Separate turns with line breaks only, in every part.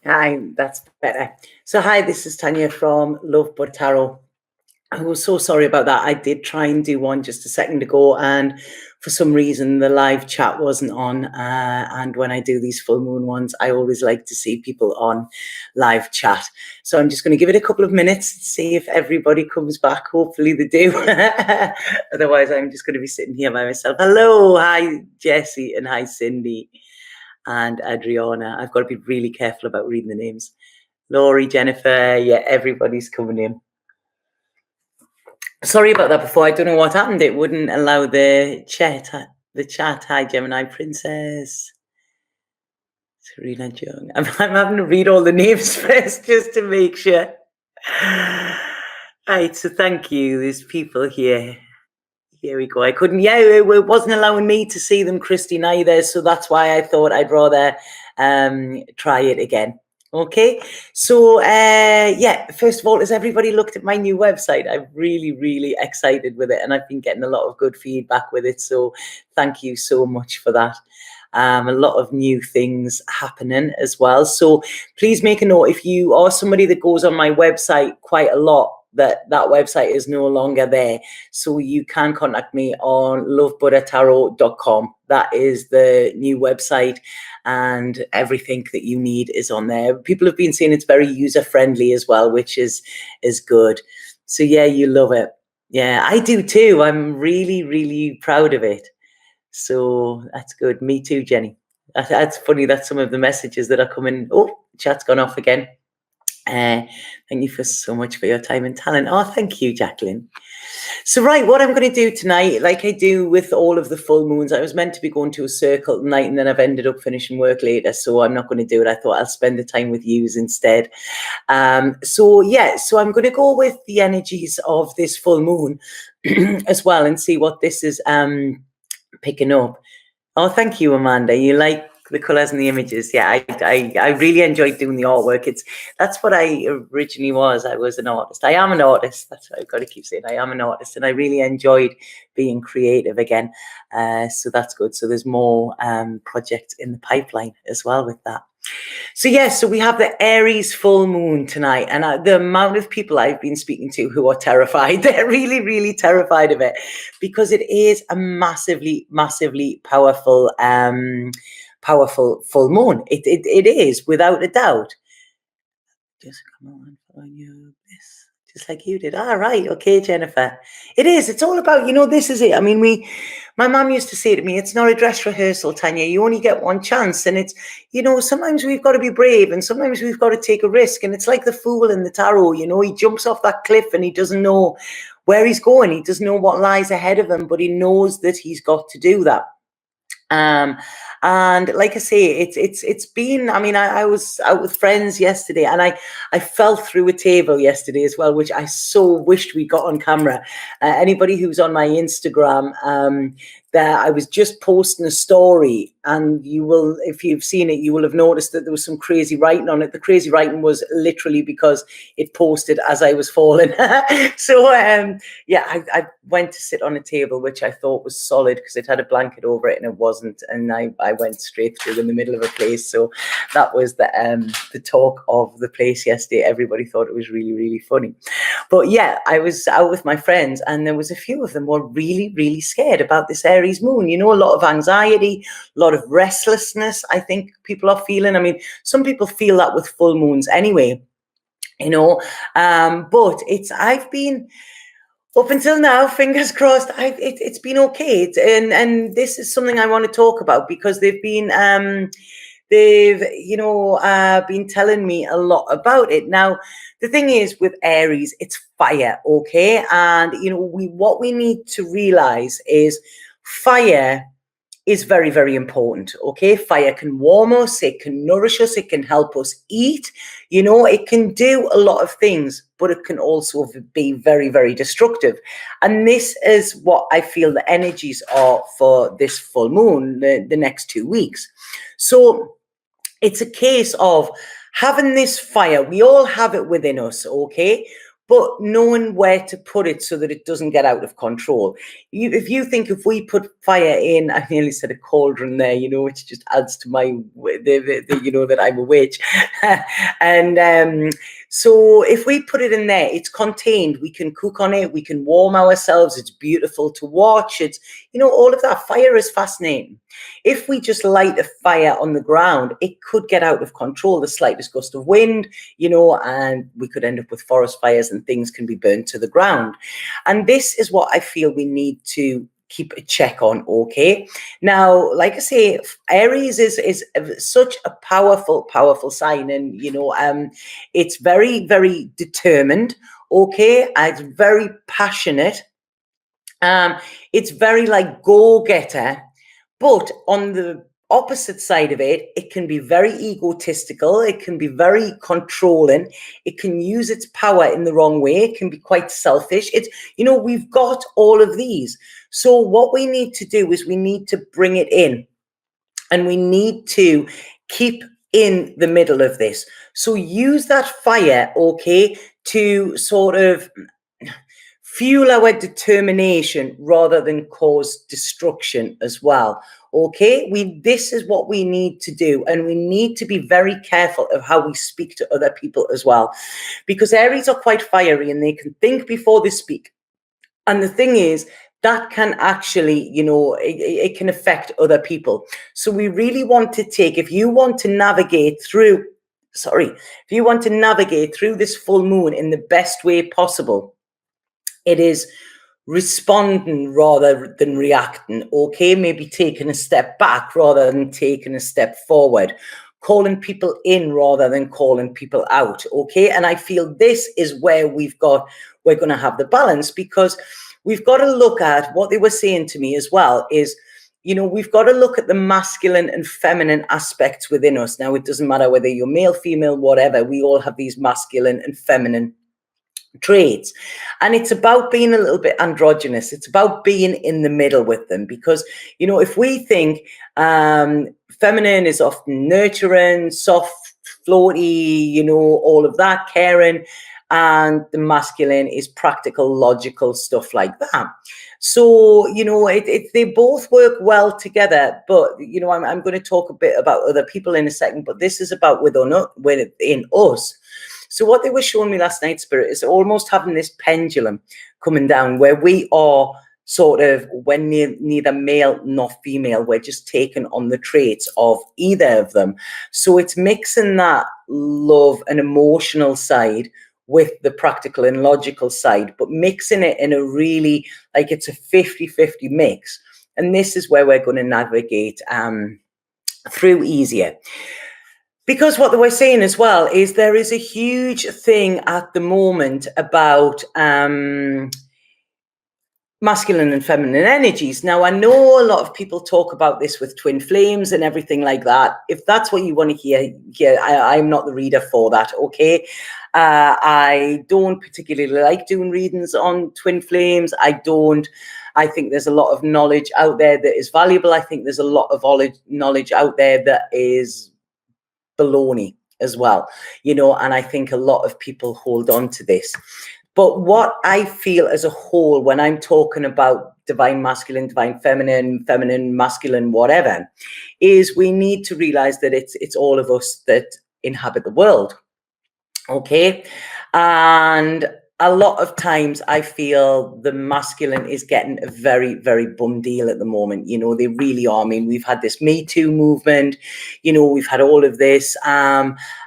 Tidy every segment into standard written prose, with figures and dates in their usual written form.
Hi, that's better. So, hi, this is Tanya from Love But Tarot. I was so sorry about that. I did try and do one just a second ago, and for some reason, the live chat wasn't on. And when I do these full moon ones, I always like to see people on live chat. So, I'm just going to give it a couple of minutes to see if everybody comes back. Hopefully, they do. Otherwise, I'm just going to be sitting here by myself. Hello, hi, Jessie, and hi, Cindy and Adriana. I've got to be really careful about reading the names. Laurie, Jennifer, yeah, everybody's coming in. Sorry about that before. I don't know what happened. It wouldn't allow the chat. Hi, Gemini Princess. Serena Jung. I'm having to read all the names first just to make sure. Right, so thank you. There's people here. Here we go. I couldn't, it wasn't allowing me to see them, Christine, either. So that's why I thought I'd rather try it again. Okay. So, first of all, has everybody looked at my new website? I'm really, really excited with it. And I've been getting a lot of good feedback with it. So thank you so much for that. A lot of new things happening as well. So please make a note, if you are somebody that goes on my website quite a lot, that website is no longer there. So you can contact me on lovebuddhatarot.com. That is the new website, and everything that you need is on there. People have been saying it's very user-friendly as well, which is good. So yeah, you love it. Yeah, I do too. I'm really, really proud of it. So that's good. Me too, Jenny. That's funny. That's some of the messages that are coming. Oh, chat's gone off again. Thank you so much for your time and talent. Oh, thank you, Jacqueline. So, right, what I'm going to do tonight, like I do with all of the full moons, I was meant to be going to a circle tonight, and then I've ended up finishing work later, so I'm not going to do it. I thought I'll spend the time with yous instead. So I'm going to go with the energies of this full moon as well, and see what this is picking up. Oh, thank you, Amanda. You like the colours and the images. Yeah, I really enjoyed doing the artwork. That's what I originally was. I was an artist. I am an artist. That's what I've got to keep saying. I am an artist, and I really enjoyed being creative again. So that's good. So there's more projects in the pipeline as well with that. So we have the Aries full moon tonight, and the amount of people I've been speaking to who are terrified, they're really, really terrified of it, because it is a massively, massively powerful full moon. It is, without a doubt. Just come on, following you, just like you did. All right, okay, Jennifer. It is. It's all about, this is it. I mean, my mum used to say to me, it's not a dress rehearsal, Tanya. You only get one chance. And it's, sometimes we've got to be brave, and sometimes we've got to take a risk. And it's like the fool in the tarot, he jumps off that cliff and he doesn't know where he's going. He doesn't know what lies ahead of him, but he knows that he's got to do that. And like I say, it's been, I was out with friends yesterday, and I fell through a table yesterday as well, which I so wished we got on camera. Anybody who's on my Instagram, that I was just posting a story, and you will, if you've seen it, you will have noticed that there was some crazy writing on it. The crazy writing was literally because it posted as I was falling. So I went to sit on a table, which I thought was solid because it had a blanket over it, and it wasn't, and I went straight through in the middle of a place. So that was the talk of the place yesterday. Everybody thought it was really, really funny. But yeah, I was out with my friends, and there was a few of them were really, really scared about this Aries moon. A lot of anxiety, a lot of restlessness, I think people are feeling. Some people feel that with full moons anyway, but I've been, up until now, fingers crossed, it's been okay. And this is something I want to talk about, because they've been been telling me a lot about it. Now, the thing is with Aries, it's fire, okay? And, what we need to realize is fire is very, very important, okay? Fire can warm us, it can nourish us, it can help us eat, it can do a lot of things, but it can also be very, very destructive. And this is what I feel the energies are for this full moon, the next 2 weeks. So it's a case of having this fire. We all have it within us, okay? but knowing where to put it so that it doesn't get out of control. If you think if we put fire in, I nearly said a cauldron there, which just adds to my, that I'm a witch. And so if we put it in there, it's contained. We can cook on it. We can warm ourselves. It's beautiful to watch. It's, all of that. Fire is fascinating. If we just light a fire on the ground, it could get out of control. The slightest gust of wind, and we could end up with forest fires and things can be burnt to the ground. And this is what I feel we need to keep a check on, okay? Now, like I say, Aries is such a powerful sign, and, it's very, very determined, okay? It's very passionate. It's very like go-getter. But on the opposite side of it, it can be very egotistical. It can be very controlling. It can use its power in the wrong way. It can be quite selfish. It's, we've got all of these. So what we need to do is we need to bring it in, and we need to keep in the middle of this. So use that fire, okay, to sort of fuel our determination rather than cause destruction as well. Okay, this is what we need to do, and we need to be very careful of how we speak to other people as well, because Aries are quite fiery and they can think before they speak. And the thing is, that can actually, it can affect other people. So we really want to if you want to navigate through this full moon in the best way possible, it is responding rather than reacting, okay? Maybe taking a step back rather than taking a step forward, calling people in rather than calling people out, okay? And I feel this is where we're going to have the balance, because we've got to look at what they were saying to me as well is, we've got to look at the masculine and feminine aspects within us. Now, it doesn't matter whether you're male, female, whatever, we all have these masculine and feminine traits, and it's about being a little bit androgynous. It's about being in the middle with them, because if we think feminine is often nurturing, soft, floaty, all of that, caring, and the masculine is practical, logical stuff like that. So they both work well together. But I'm going to talk a bit about other people in a second, but this is about within us. So what they were showing me last night, Spirit, is almost having this pendulum coming down where we are sort of, when neither male nor female, we're just taking on the traits of either of them. So it's mixing that love and emotional side with the practical and logical side, but mixing it in a really, like, it's a 50-50 mix. And this is where we're going to navigate through easier. Because what they were saying as well is there is a huge thing at the moment about masculine and feminine energies. Now, I know a lot of people talk about this with twin flames and everything like that. If that's what you want to hear, I'm not the reader for that, okay? I don't particularly like doing readings on twin flames. I think there's a lot of knowledge out there that is valuable. I think there's a lot of knowledge out there that is baloney as well, and I think a lot of people hold on to this. But what I feel as a whole, when I'm talking about divine masculine, divine feminine, feminine masculine, whatever, is we need to realize that it's all of us that inhabit the world, okay? And a lot of times I feel the masculine is getting a very, very bum deal at the moment. They really are. I mean, we've had this Me Too movement, we've had all of this.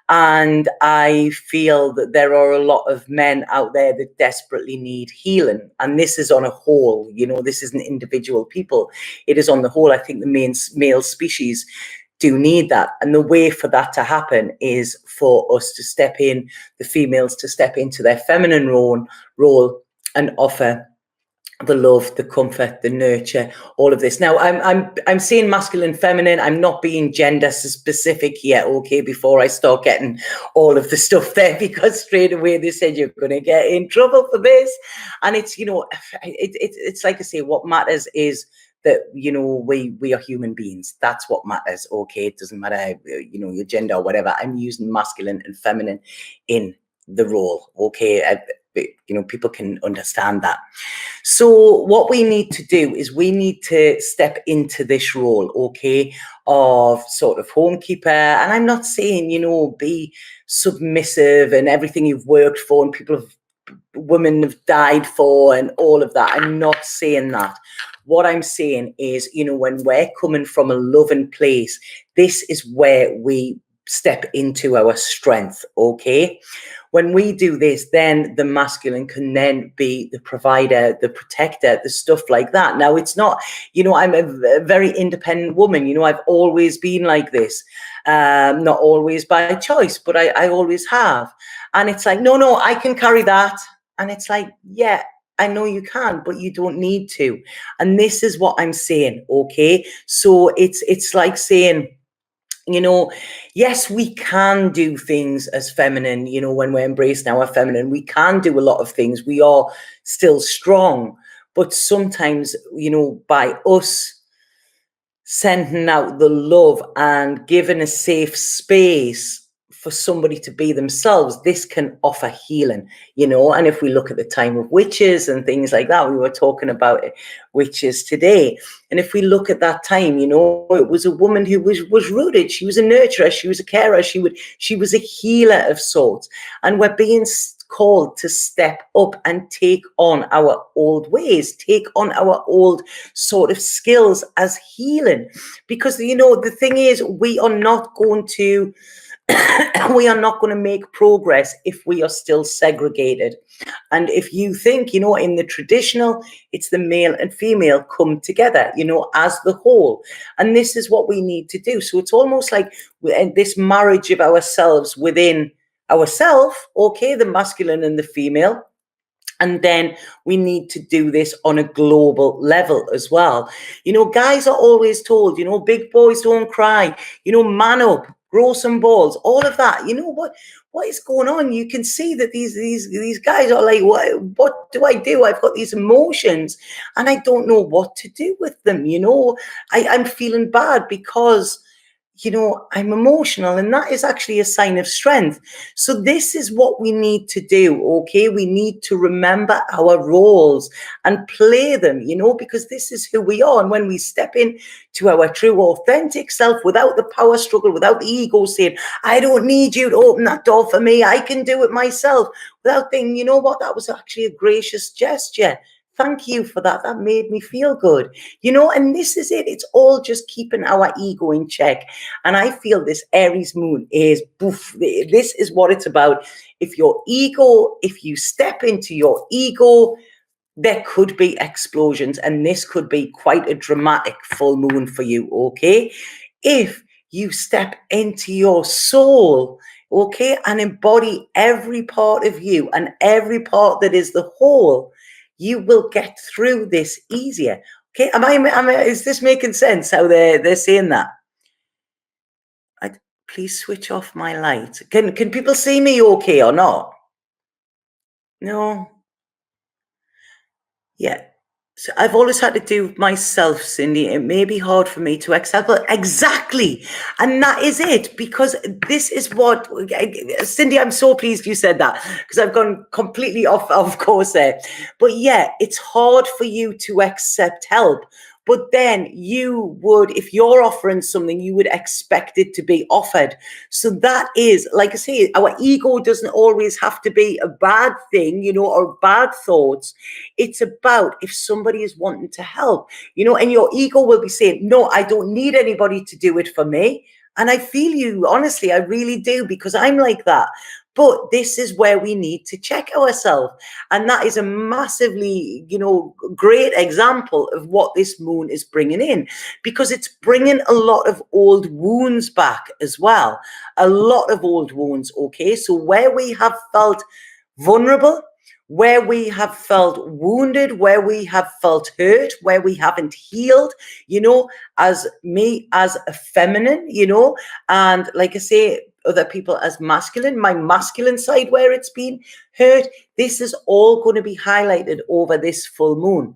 And I feel that there are a lot of men out there that desperately need healing. And this is on a whole, this isn't individual people. It is on the whole. I think the male species do need that. And the way for that to happen is for us to step in, the females to step into their feminine role and offer the love, the comfort, the nurture, all of this. Now, I'm saying masculine, feminine. I'm not being gender specific here, okay, before I start getting all of the stuff there, because straight away they said you're going to get in trouble for this. And it's, it's like I say, what matters is that, we are human beings. That's what matters, okay? It doesn't matter, your gender or whatever. I'm using masculine and feminine in the role, okay? people can understand that. So what we need to do is we need to step into this role, okay, of sort of homekeeper. And I'm not saying, be submissive and everything you've worked for and women have died for and all of that. I'm not saying that. What I'm saying is, when we're coming from a loving place, this is where we step into our strength, okay? When we do this, then the masculine can then be the provider, the protector, the stuff like that. Now, it's not, I'm a very independent woman. I've always been like this. Not always by choice, but I always have. And it's like, no, I can carry that. And it's like, yeah, I know you can, but you don't need to. And this is what I'm saying, okay? So it's like saying, yes, we can do things as feminine, when we're embracing our feminine, we can do a lot of things. We are still strong, but sometimes, by us sending out the love and giving a safe space for somebody to be themselves, this can offer healing, and if we look at the time of witches and things like that, we were talking about witches today, and if we look at that time, it was a woman who was rooted, she was a nurturer, she was a carer, she was a healer of sorts, and we're being called to step up and take on our old ways, take on our old sort of skills as healing, because the thing is, we are not going to make progress if we are still segregated. And if you think, in the traditional, it's the male and female come together, as the whole. And this is what we need to do. So it's almost like this marriage of ourselves within ourselves, okay, the masculine and the female. And then we need to do this on a global level as well. Guys are always told, big boys don't cry, man up, grow some balls, all of that. What is going on? You can see that these guys are like, what do I do? I've got these emotions and I don't know what to do with them. I'm feeling bad because I'm emotional, and that is actually a sign of strength. So this is what we need to do, okay? We need to remember our roles and play them, because this is who we are. And when we step in to our true, authentic self, without the power struggle, without the ego saying, I don't need you to open that door for me, I can do it myself, without thinking, that was actually a gracious gesture. Thank you for that. That made me feel good. And this is it. It's all just keeping our ego in check. And I feel this Aries moon is, this is what it's about. If you step into your ego, there could be explosions. And this could be quite a dramatic full moon for you, okay? If you step into your soul, okay, and embody every part of you and every part that is the whole, you will get through this easier. Okay, is this making sense how they're saying that? Please switch off my light. Can people see me okay or not? No? Yeah. So I've always had to do myself, Cindy. It may be hard for me to accept, but exactly. And that is it, because this is what, Cindy, I'm so pleased you said that, because I've gone completely off course there. But yeah, it's hard for you to accept help. But then you would, if you're offering something, you would expect it to be offered. So that is, like I say, our ego doesn't always have to be a bad thing, or bad thoughts. It's about if somebody is wanting to help, and your ego will be saying, no, I don't need anybody to do it for me. And I feel you, honestly, I really do, because I'm like that. But this is where we need to check ourselves. And that is a massively, great example of what this moon is bringing in, because it's bringing a lot of old wounds back as well. A lot of old wounds, okay? So where we have felt vulnerable, where we have felt wounded, where we have felt hurt, where we haven't healed, as me as a feminine, and like I say, other people as masculine, my masculine side where it's been hurt, this is all going to be highlighted over this full moon.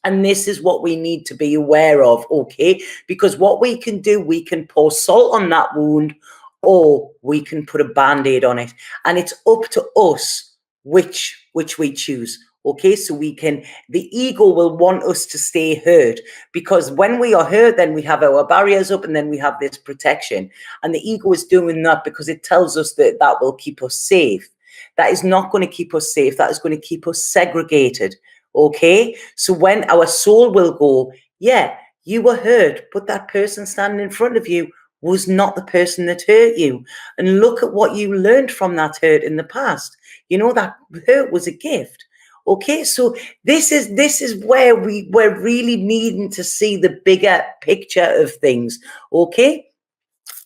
And this is what we need to be aware of, okay? Because what we can do, we can pour salt on that wound, or we can put a Band-Aid on it. And it's up to us which we choose. Okay, so the ego will want us to stay hurt, because when we are hurt, then we have our barriers up, and then we have this protection. And the ego is doing that because it tells us that that will keep us safe. That is not going to keep us safe. That is going to keep us segregated. Okay, so when our soul will go, yeah, you were hurt, but that person standing in front of you was not the person that hurt you. And look at what you learned from that hurt in the past. You know, that hurt was a gift. Okay, so this is where we're really needing to see the bigger picture of things. Okay,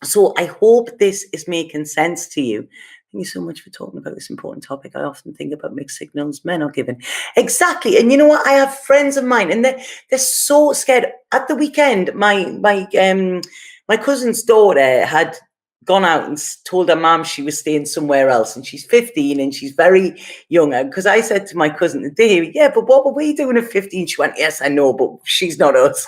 so I hope this is making sense to you. Thank you so much for talking about this important topic. I often think about mixed signals men are given. Exactly. And you know what? I have friends of mine, and they're so scared. At the weekend, my cousin's daughter had gone out and told her mom she was staying somewhere else, and she's 15 and she's very young. Because I said to my cousin today, yeah, but what were we doing at 15? She went, yes, I know, but she's not us.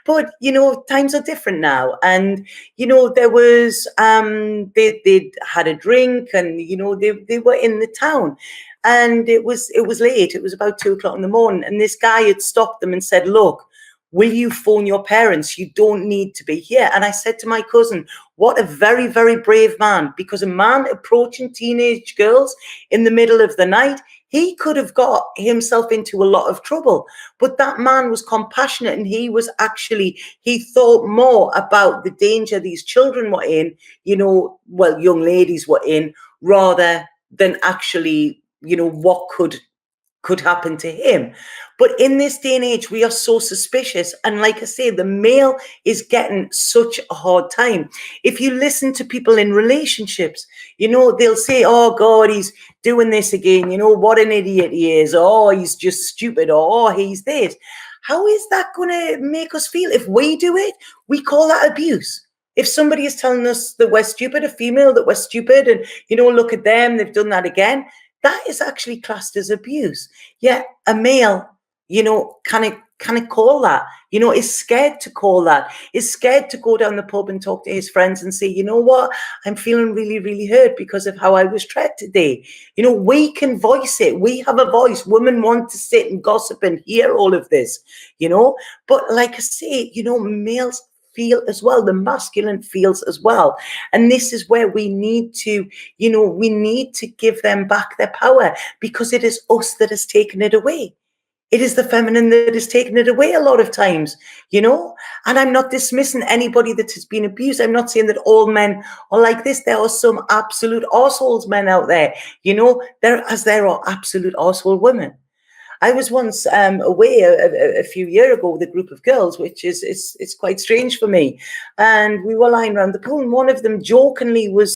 But you know, times are different now. And you know, there was they had a drink, and you know, they were in the town, and it was late. It was about 2 o'clock in the morning, and this guy had stopped them and said, look, will you phone your parents? You don't need to be here. And I said to my cousin, what a very, very brave man, because a man approaching teenage girls in the middle of the night, he could have got himself into a lot of trouble. But that man was compassionate, and he thought more about the danger these children were in, you know, well, young ladies were in, rather than actually, you know, what could happen to him. But in this day and age, we are so suspicious. And like I say, the male is getting such a hard time. If you listen to people in relationships, you know, they'll say, oh God, he's doing this again. You know, what an idiot he is. Oh, he's just stupid. Oh, he's this. How is that going to make us feel? If we do it, we call that abuse. If somebody is telling us that we're stupid, a female, that we're stupid, and, you know, look at them, they've done that again, that is actually classed as abuse. Yeah, a male, you know, can it call that, you know, is scared to call that, is scared to go down the pub and talk to his friends and say, you know what, I'm feeling really, really hurt because of how I was treated today. You know, we can voice it. We have a voice. Women want to sit and gossip and hear all of this, you know. But like I say, you know, males feel as well. The masculine feels as well. And this is where we need to, you know, we need to give them back their power, because it is us that has taken it away. It is the feminine that has taken it away a lot of times, you know. And I'm not dismissing anybody that has been abused. I'm not saying that all men are like this. There are some absolute arseholes men out there, you know, there are absolute arsehole women. I was once away a few years ago with a group of girls, which is it's quite strange for me. And we were lying around the pool, and one of them jokingly was